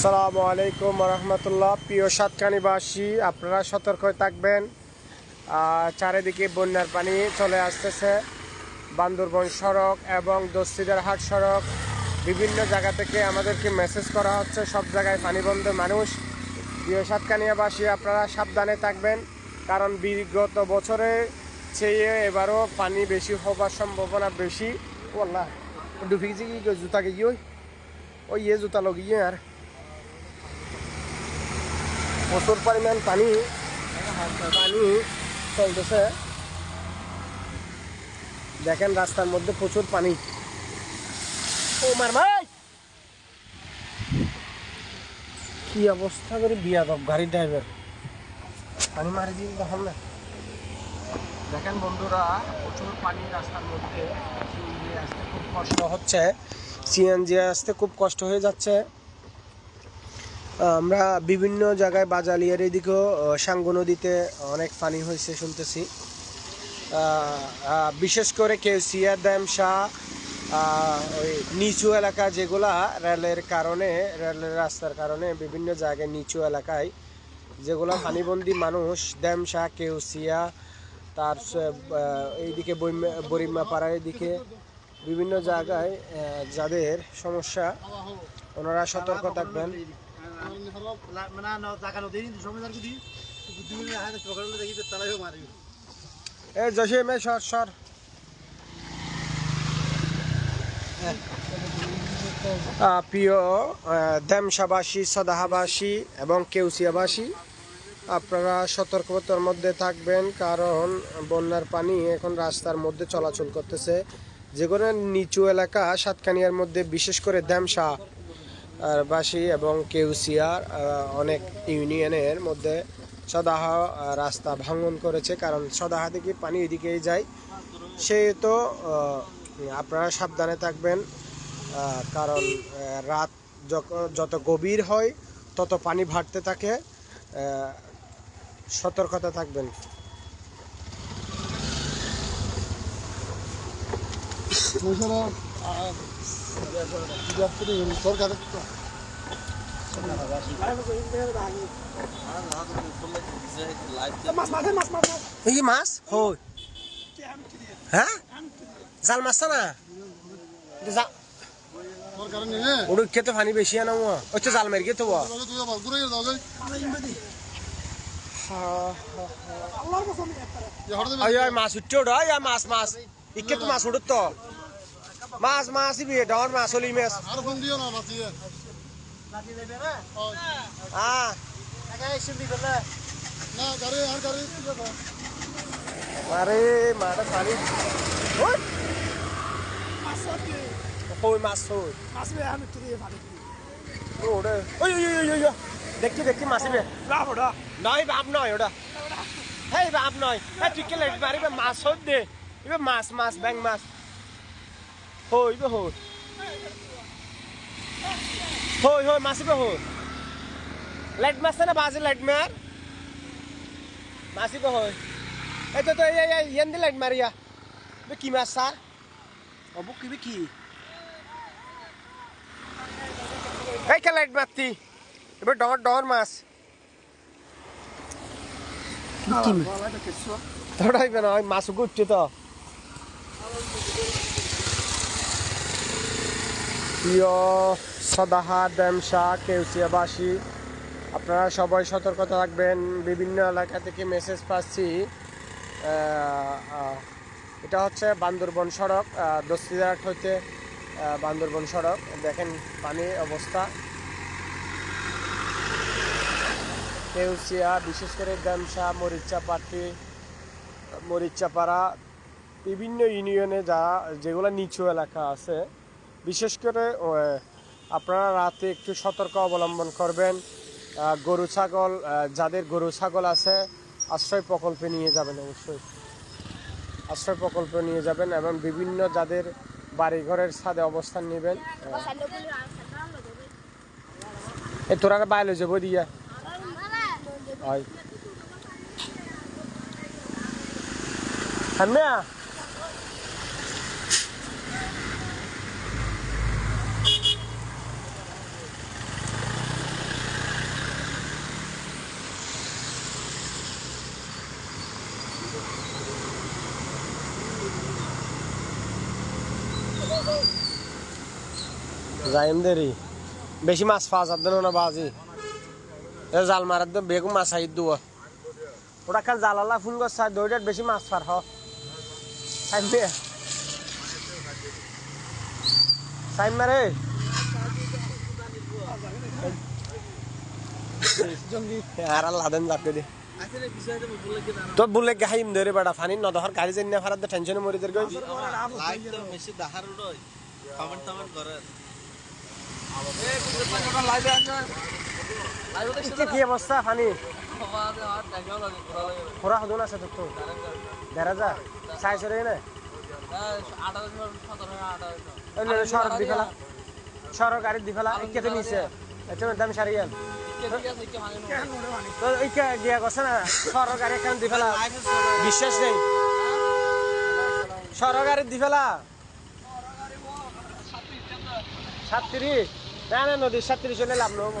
আসসালামু আলাইকুম রহমতুল্লাহ। প্রিয় সাতকানিবাসী, আপনারা সতর্ক থাকবেন। চারিদিকে বন্যার পানি চলে আসতেছে। বান্দরবন সড়ক এবং দস্তিদার হাট সড়ক বিভিন্ন জায়গা থেকে আমাদেরকে মেসেজ করা হচ্ছে সব জায়গায় পানিবন্ধ মানুষ। প্রিয় সাতকানিয়াবাসী, আপনারা সাবধানে থাকবেন, কারণ বিগত বছরে চেয়ে এবারও পানি বেশি হবার সম্ভাবনা বেশি। ওল্লা ডুবি গেছে কি জুতা গিয়ে ওই জুতা লগিয়ে আর প্রচুর পরিমাণ পানি চলতেছে। দেখেন রাস্তার মধ্যে প্রচুর পানি। ও মার ভাই, কি অবস্থা করে বিয়াদব গাড়ির ড্রাইভার পানি মারি দিয়ে দেখেন না। দেখেন বন্ধুরা, প্রচুর পানি রাস্তার মধ্যে। সিএনজি আসতে খুব কষ্ট হচ্ছে, সিএনজি আসতে খুব কষ্ট হয়ে যাচ্ছে। আমরা বিভিন্ন জায়গায় বাজালিয়ার এদিকেও সাঙ্গু নদীতে অনেক পানি হয়েছে শুনতেছি। বিশেষ করে কেউসিয়া, ড্যামশা, ওই নিচু এলাকা যেগুলা রেলের রাস্তার কারণে বিভিন্ন জায়গায় নিচু এলাকায় যেগুলা পানিবন্দী মানুষ, ড্যামশা, কেউসিয়া, তার এইদিকে বরিমাপাড়ার এদিকে বিভিন্ন জায়গায় যাদের সমস্যা, ওনারা সতর্ক থাকবেন। প্রিয় ড্যামশাবাসী, সদাহাবাসী এবং কেউসিয়াবাসী, আপনারা সতর্কতার মধ্যে থাকবেন, কারণ বন্যার পানি এখন রাস্তার মধ্যে চলাচল করতেছে। যেগুলো নিচু এলাকা সাতকানিয়ার মধ্যে, বিশেষ করে ড্যামশা বাসী এবং কেউসিয়ার অনেক ইউনিয়নের মধ্যে সদাহা রাস্তা ভাঙন করেছে, কারণ সদাহা থেকে পানি এদিকেই যায়। সেহেতু আপনারা সাবধানে থাকবেন, কারণ রাত যত গভীর হয় তত পানি বাড়তে থাকে। সতর্কতা থাকবেন। মাছ হ্যাঁ, জাল মাছ না ওটা খেতে পানি বেশি আনা হচ্ছে, জাল মেরে গিয়ে তো মাছ উঠছে ওটা, মাছ মাছ ইকে তো মাছ উঠত তো মাছ মাছ ডর মাছ হলি মাছ। আরে মাটা পানি মাছ দেখি দেখি মাছিবে নয় বাপ নয় ওটা, হ্যাঁ বাপ নয়, হ্যাঁ ঠিক মারিবে মাছ হই দে, এবার মাছ মাছ ব্যাং মাছ হইবে হই হই হই মাছিবে হই লাইট মাছ না বাজে লাইট মার মাছিবে হই। এই তো ইয়ান দি লাইট মারিয়া কি মাছ স্যার অবু কিবি কি এই কে লাইট মারতি এবার ডর ডর মাছ ধরাইবে না, ওই মাছ উঠছে তো। প্রিয় সদাহা, ড্যামশা, কেউসিয়াবাসী, আপনারা সবাই সতর্কতা রাখবেন। বিভিন্ন এলাকা থেকে মেসেজ পাচ্ছি। এটা হচ্ছে বান্দরবন সড়ক, দস্তিদারহাট হইতে বান্দরবন সড়ক। দেখেন পানির অবস্থা। কেউসিয়া, বিশেষ করে ড্যামশা, মরিচাপাড়া বিভিন্ন ইউনিয়নে যেগুলো নিচু এলাকা আছে, বিশেষ করে আপনারা রাতে একটু সতর্ক অবলম্বন করবেন। গরু ছাগল, যাদের গরু ছাগল আছে আশ্রয় প্রকল্পে নিয়ে যাবেন, অবশ্যই আশ্রয় প্রকল্পে নিয়ে যাবেন, এবং বিভিন্ন যাদের বাড়িঘরের ছাদে অবস্থান নেবেন। এ তোরা বাইরে যাবো দিয়া হয় যাইম দেরি বেশি মাছ পাওয়া যাবে না বাজি জাল মারার তো বেগু মাছ আই দুয়া ওটা খাল জালালা ফোন করছে দইটার বেশি মাছ পার সাইমে সাইম মারে আর লাদেন যাবে দে তো বলে গাইম ধরে বেটা ফানি নদহর গাড়ি যাই না ফারাদ টেনশনে মরি দের গই লাইক তো বেশি দাহার উড়ই কমেন্ট করে কি অবস্থা ফানি পুরা হদুন আছে তো দেখা যা সাইজ রে না সড়ক দি ফেলা সড়ক গাড়ি দি ফেলা কেটে নিছে এটা দাম সারিয়াল তো এই গিয়া করছে না সড়ক গাড়ি কেন দি ফেলা বিশ্বাস নেই সড়ক গাড়ি দি ফেলা 37 না না নদী 37 চলে লাভ নহব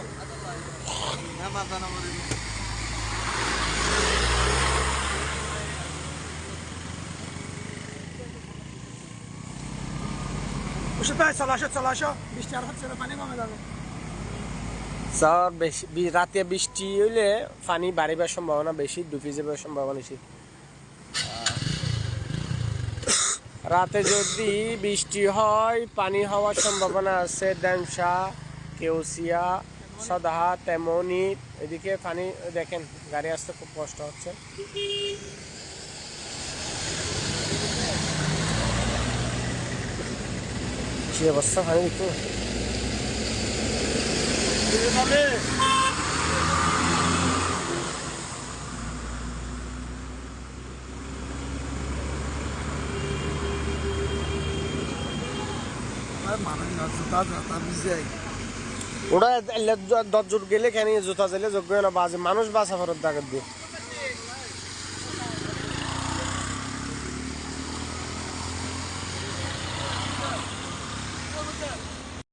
স্যার বেশি রাতে বৃষ্টি হইলে পানি বাড়িবার সম্ভাবনা বেশি ডুবে যাবার সম্ভাবনা বেশি রাতে যদি বৃষ্টি হয় পানি হওয়ার সম্ভাবনা আছে ড্যামসা কেউসিয়া সদাহা তেমনি এদিকে পানি দেখেন গাড়ি আসতে খুব কষ্ট হচ্ছে কি অবস্থা পানি একটু ওরা 10 জোট গেলে কেন জুতা চাইলে যোগ্য না বাজে মানুষ বাসা ফেরত দাগত দিয়ে